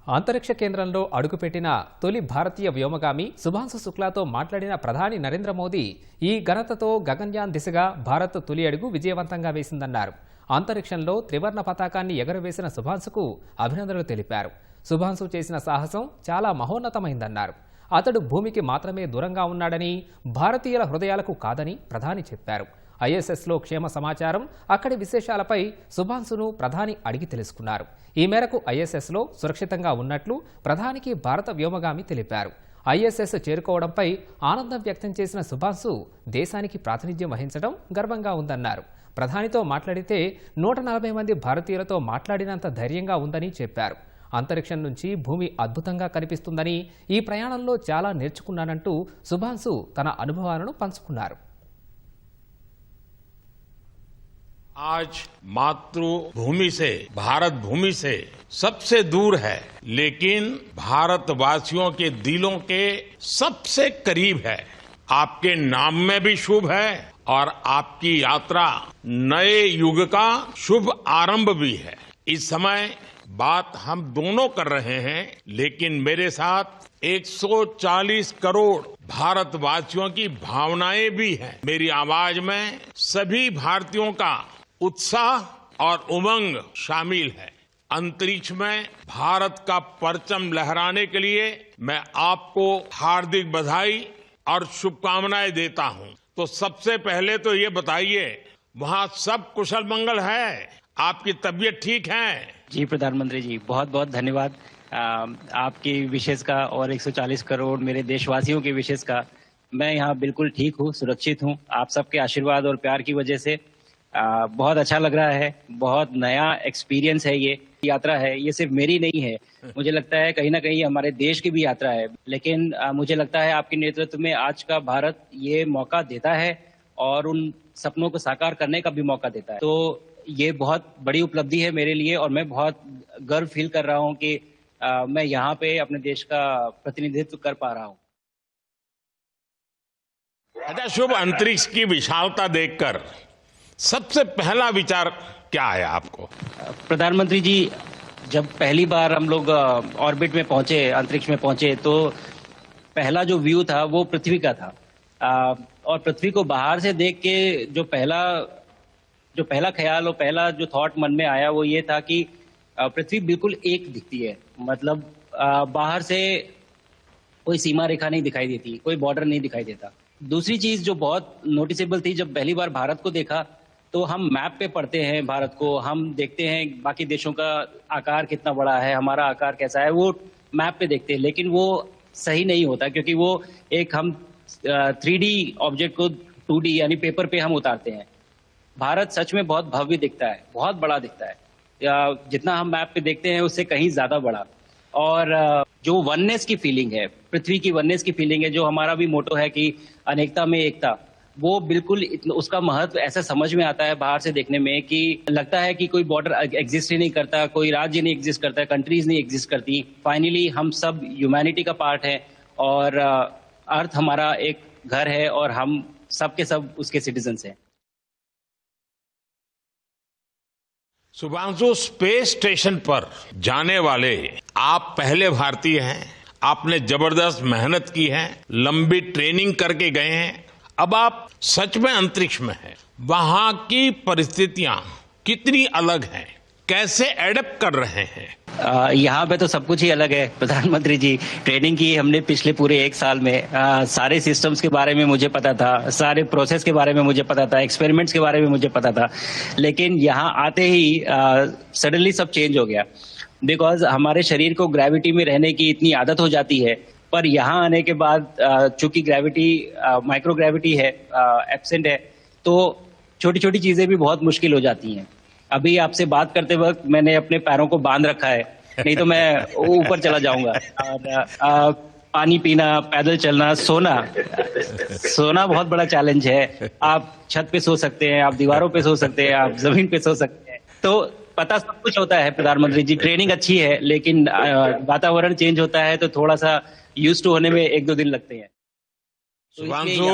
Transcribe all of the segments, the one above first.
అంతరిక్ష కేంద్రంలో అడుగుపెట్టిన తొలి భారతీయ వ్యోమగామి శుభాంశు శుక్లాతో మాట్లాడిన ప్రధాని నరేంద్ర మోదీ ఈ ఘనతతో గగన్యాన్ దిశగా భారత్ తొలి అడుగు విజయవంతంగా వేసిందన్నారు. అంతరిక్షంలో త్రివర్ణ పతాకాన్ని ఎగరవేసిన శుభాంశుకు అభినందనలు తెలిపారు. శుభాంశు చేసిన సాహసం చాలా మహోన్నతమైందన్నారు. అతడు భూమికి మాత్రమే దూరంగా ఉన్నాడని, భారతీయుల హృదయాలకు కాదని ప్రధాని చెప్పారు. ఐఎస్ఎస్లో క్షేమ సమాచారం, అక్కడి విశేషాలపై శుభాంశును ప్రధాని అడిగి తెలుసుకున్నారు. ఈ మేరకు ఐఎస్ఎస్లో సురక్షితంగా ఉన్నట్లు ప్రధానికి భారత వ్యోమగామి తెలిపారు. ఐఎస్ఎస్ చేరుకోవడంపై ఆనందం వ్యక్తం చేసిన శుభాంశు దేశానికి ప్రాతినిధ్యం వహించడం గర్వంగా ఉందన్నారు. ప్రధానితో మాట్లాడితే 140 మంది భారతీయులతో మాట్లాడినంత ధైర్యంగా ఉందని చెప్పారు. అంతరిక్షం నుంచి భూమి అద్భుతంగా కనిపిస్తుందని, ఈ ప్రయాణంలో చాలా నేర్చుకున్నానంటూ శుభాంశు తన అనుభవాలను పంచుకున్నారు. आज मातृभूमि से, भारत भूमि से सबसे दूर है, लेकिन भारतवासियों के दिलों के सबसे करीब है. आपके नाम में भी शुभ है और आपकी यात्रा नए युग का शुभ आरंभ भी है. इस समय बात हम दोनों कर रहे हैं, लेकिन मेरे साथ 140 करोड़ भारतवासियों की भावनाएं भी हैं. मेरी आवाज में सभी भारतीयों का उत्साह और उमंग शामिल है. अंतरिक्ष में भारत का परचम लहराने के लिए मैं आपको हार्दिक बधाई और शुभकामनाएं देता हूं. तो सबसे पहले तो ये बताइए, वहां सब कुशल मंगल है? आपकी तबीयत ठीक है? जी प्रधानमंत्री जी, बहुत बहुत धन्यवाद आपकी विशेष का और 140 करोड़ मेरे देशवासियों की विशेष का. मैं यहाँ बिल्कुल ठीक हूँ, सुरक्षित हूँ. आप सबके आशीर्वाद और प्यार की वजह से बहुत अच्छा लग रहा है. बहुत नया एक्सपीरियंस है, ये यात्रा है. ये सिर्फ मेरी नहीं है, मुझे लगता है कहीं ना कहीं हमारे देश की भी यात्रा है. लेकिन मुझे लगता है आपके नेतृत्व में आज का भारत ये मौका देता है और उन सपनों को साकार करने का भी मौका देता है. तो ये बहुत बड़ी उपलब्धि है मेरे लिए और मैं बहुत गर्व फील कर रहा हूँ कि मैं यहाँ पे अपने देश का प्रतिनिधित्व कर पा रहा हूँ. अच्छा, शुभ अंतरिक्ष की विशालता देखकर सबसे पहला विचार क्या आया आपको? प्रधानमंत्री जी, जब पहली बार हम लोग ऑर्बिट में पहुंचे, अंतरिक्ष में पहुंचे, तो पहला जो व्यू था वो पृथ्वी का था. और पृथ्वी को बाहर से देख के जो पहला ख्याल और पहला जो थॉट मन में आया वो ये था कि पृथ्वी बिल्कुल एक दिखती है. मतलब बाहर से कोई सीमा रेखा नहीं दिखाई देती, कोई बॉर्डर नहीं दिखाई देता. दूसरी चीज जो बहुत नोटिसेबल थी, जब पहली बार भारत को देखा तो हम मैप पे पढ़ते हैं भारत को, हम देखते हैं बाकी देशों का आकार कितना बड़ा है, हमारा आकार कैसा है, वो मैप पे देखते हैं. लेकिन वो सही नहीं होता, क्योंकि वो एक हम 3D ऑब्जेक्ट को 2D यानी पेपर पे हम उतारते हैं. भारत सच में बहुत भव्य दिखता है, बहुत बड़ा दिखता है. जितना हम मैप पे देखते हैं उससे कहीं ज्यादा बड़ा. और जो वननेस की फीलिंग है, पृथ्वी की वननेस की फीलिंग है, जो हमारा भी मोटो है कि अनेकता में एकता, वो बिल्कुल उसका महत्व ऐसा समझ में आता है बाहर से देखने में कि लगता है कि कोई बॉर्डर एग्जिस्ट ही नहीं करता, कोई राज्य नहीं एग्जिस्ट करता, कंट्रीज नहीं एग्जिस्ट करती. फाइनली हम सब ह्यूमैनिटी का पार्ट है और अर्थ हमारा एक घर है और हम सब के सब उसके सिटीजन्स हैं. शुभांशु, स्पेस स्टेशन पर जाने वाले आप पहले भारतीय हैं. आपने जबरदस्त मेहनत की है, लंबी ट्रेनिंग करके गए हैं. अब आप सच में अंतरिक्ष में हैं. वहां की परिस्थितियां कितनी अलग हैं, कैसे एडप्ट कर रहे हैं? यहाँ पे तो सब कुछ ही अलग है प्रधानमंत्री जी. ट्रेनिंग की हमने पिछले पूरे 1 साल में. सारे सिस्टम्स के बारे में मुझे पता था, सारे प्रोसेस के बारे में मुझे पता था, एक्सपेरिमेंट्स के बारे में मुझे पता था. लेकिन यहाँ आते ही सडनली सब चेंज हो गया. बिकॉज हमारे शरीर को ग्रेविटी में रहने की इतनी आदत हो जाती है, पर यहाँ आने के बाद चूंकि ग्रेविटी माइक्रो ग्रेविटी है, एब्सेंट है, तो छोटी छोटी चीजें भी बहुत मुश्किल हो जाती हैं. अभी आपसे बात करते वक्त मैंने अपने पैरों को बांध रखा है, नहीं तो मैं ऊपर चला जाऊंगा. और पानी पीना, पैदल चलना, सोना बहुत बड़ा चैलेंज है. आप छत पे सो सकते हैं, आप दीवारों पे सो सकते हैं, आप जमीन पे सो सकते हैं. तो पता सब कुछ होता है प्रधानमंत्री जी. ट्रेनिंग अच्छी है, लेकिन वातावरण चेंज होता है तो थोड़ा सा यूज टू होने में 1-2 दिन लगते हैं. शुभांशु,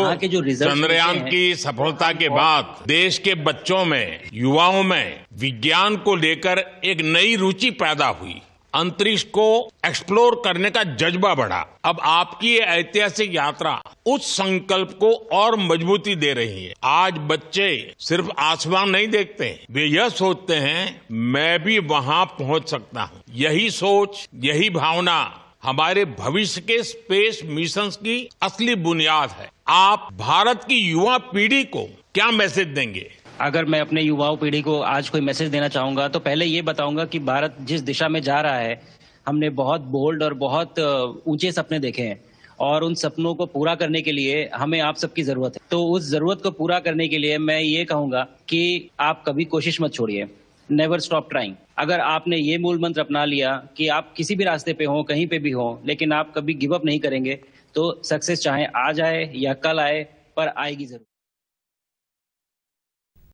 चंद्रयान की सफलता के बाद देश के बच्चों में, युवाओं में विज्ञान को लेकर एक नई रुचि पैदा हुई. अंतरिक्ष को एक्सप्लोर करने का जज्बा बढ़ा। अब आपकी ये ऐतिहासिक यात्रा उस संकल्प को और मजबूती दे रही है। आज बच्चे सिर्फ आसमान नहीं देखते, वे यह सोचते हैं मैं भी वहां पहुंच सकता हूं। यही सोच, यही भावना हमारे भविष्य के स्पेस मिशंस की असली बुनियाद है। आप भारत की युवा पीढ़ी को क्या मैसेज देंगे? अगर मैं अपने युवाओं पीढ़ी को आज कोई मैसेज देना चाहूंगा तो पहले ये बताऊंगा कि भारत जिस दिशा में जा रहा है, हमने बहुत बोल्ड और बहुत ऊंचे सपने देखे हैं और उन सपनों को पूरा करने के लिए हमें आप सबकी जरूरत है। तो उस जरूरत को पूरा करने के लिए मैं ये कहूंगा कि आप कभी कोशिश मत छोड़िए, नेवर स्टॉप ट्राइंग। अगर आपने ये मूल मंत्र अपना लिया कि आप किसी भी रास्ते पे हो, कहीं पे भी हो, लेकिन आप कभी गिव अप नहीं करेंगे, तो सक्सेस चाहे आज आए या कल आए, पर आएगी जरूर।